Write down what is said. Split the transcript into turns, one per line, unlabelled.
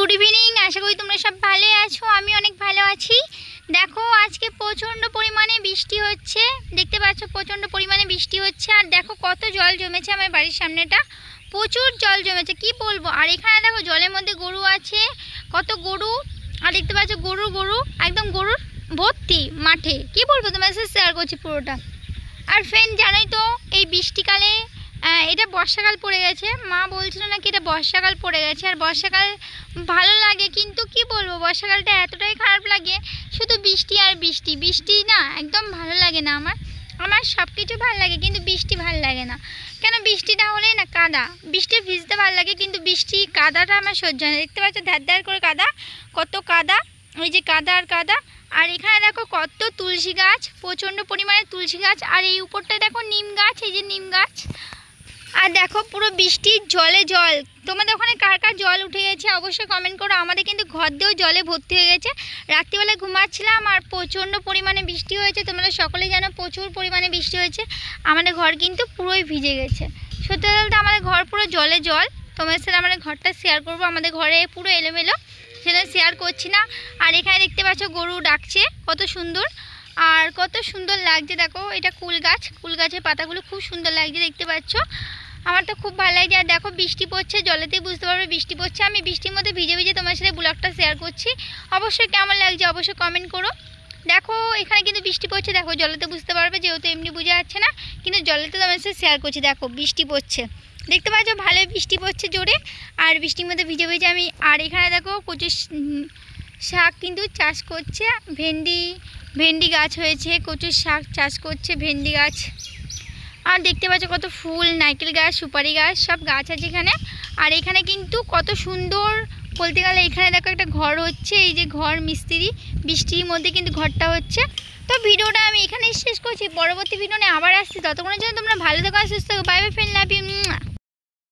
Good evening, আশা করি তোমরা সব ভালো আছো। আমি অনেক ভালো আছি। দেখো আজকে প্রচণ্ড পরিমাণে বৃষ্টি হচ্ছে, দেখতে পাচ্ছ প্রচণ্ড পরিমাণে বৃষ্টি হচ্ছে। আর দেখো কত জল জমেছে আমার বাড়ির সামনেটা, প্রচুর জল জমেছে কি বলবো। আর এখানে দেখো জলের মধ্যে গরু আছে, কত গরু। আর দেখতে পাচ্ছ গরু একদম গরুর ভর্তি মাঠে, কি বলবো তোমার সাথে শেয়ার করছি পুরোটা। আর ফ্রেন্ড জানোই তো এই বৃষ্টিকালে এটা বর্ষাকাল পড়ে গেছে, মা বলছিল নাকি এটা বর্ষাকাল পড়ে গেছে। আর বর্ষাকাল ভালো লাগে, কিন্তু কি বলবো বর্ষাকালটা এতটাই খারাপ লাগে, শুধু বৃষ্টি আর বৃষ্টি। বৃষ্টি না একদম ভালো লাগে না, আমার সব কিছু ভালো লাগে কিন্তু বৃষ্টি ভালো লাগে না। কেন, বৃষ্টিটা হলেই না কাদা, বৃষ্টি ভিজতে ভালো লাগে কিন্তু বৃষ্টি কাদাটা আমার সহ্য হয় না। দেখতে পাচ্ছ ধ্যার করে কাদা, কত কাদা, ওই যে কাদা আর কাদা। আর এখানে দেখো কত তুলসী গাছ, প্রচণ্ড পরিমাণে তুলসী গাছ। আর এই উপরটা দেখো নিম গাছ, এই যে নিম গাছ। আর দেখো পুরো বৃষ্টির জলে জল। তোমাদের ওখানে কার কার জল উঠে গেছে অবশ্যই কমেন্ট করো। আমাদের কিন্তু ঘর দিয়েও জলে ভর্তি হয়ে গেছে। রাত্রিবেলায় ঘুমাচ্ছিলাম আর প্রচণ্ড পরিমাণে বৃষ্টি হয়েছে, তোমরা সকলেই জানো প্রচুর পরিমাণে বৃষ্টি হয়েছে। আমাদের ঘর কিন্তু পুরোই ভিজে গেছে, সত্যি বলতে আমাদের ঘর পুরো জলে জল। তোমাদের সাথে আমাদের ঘরটা শেয়ার করবো, আমাদের ঘরে পুরো এলোমেলো, সেটা শেয়ার করছি না। আর এখানে দেখতে পাচ্ছ গরু ডাকছে, কত সুন্দর আর কত সুন্দর লাগছে। দেখো এটা কুল গাছ, কুল গাছের পাতাগুলো খুব সুন্দর লাগছে, দেখতে পাচ্ছ। আমার তো খুব ভালো লাগছে। আর দেখো বৃষ্টি পড়ছে, জলেতেই বুঝতে পারবে বৃষ্টি পড়ছে। আমি বৃষ্টির মধ্যে ভিজে ভিজে তোমার সাথে ব্লগটা শেয়ার করছি, অবশ্যই কেমন লাগছে অবশ্যই কমেন্ট করো। দেখো এখানে কিন্তু বৃষ্টি পড়ছে, দেখো জলেতে বুঝতে পারবে, যেহেতু এমনি বোঝা যাচ্ছে না, কিন্তু জলেতে তোমার সাথে শেয়ার করছি। দেখো বৃষ্টি পড়ছে, দেখতে পাচ্ছ ভালোই বৃষ্টি পড়ছে জোরে। আর বৃষ্টির মধ্যে ভিজে ভিজে আমি। আর এখানে দেখো কচু শাক কিন্তু চাষ করছে, ভেন্ডি গাছ হয়েছে, কচুর শাক চাষ করছে, ভেন্ডি গাছ। আর দেখতে পাচ্ছ কত ফুল, নারকেল গাছ, সুপারি গাছ, সব গাছ আছে এখানে। আর এখানে কিন্তু কত সুন্দর বলতে গেলে, এখানে দেখো একটা ঘর হচ্ছে, এই যে ঘর মিস্ত্রি, বৃষ্টির মধ্যে কিন্তু ঘরটা হচ্ছে। তো ভিডিওটা আমি এখানেই শেষ করছি, পরবর্তী ভিডিও নিয়ে আবার আসছি। ততক্ষণের জন্য তোমরা ভালো থাকো, সুস্থ থাকো। Bye bye friend, love you.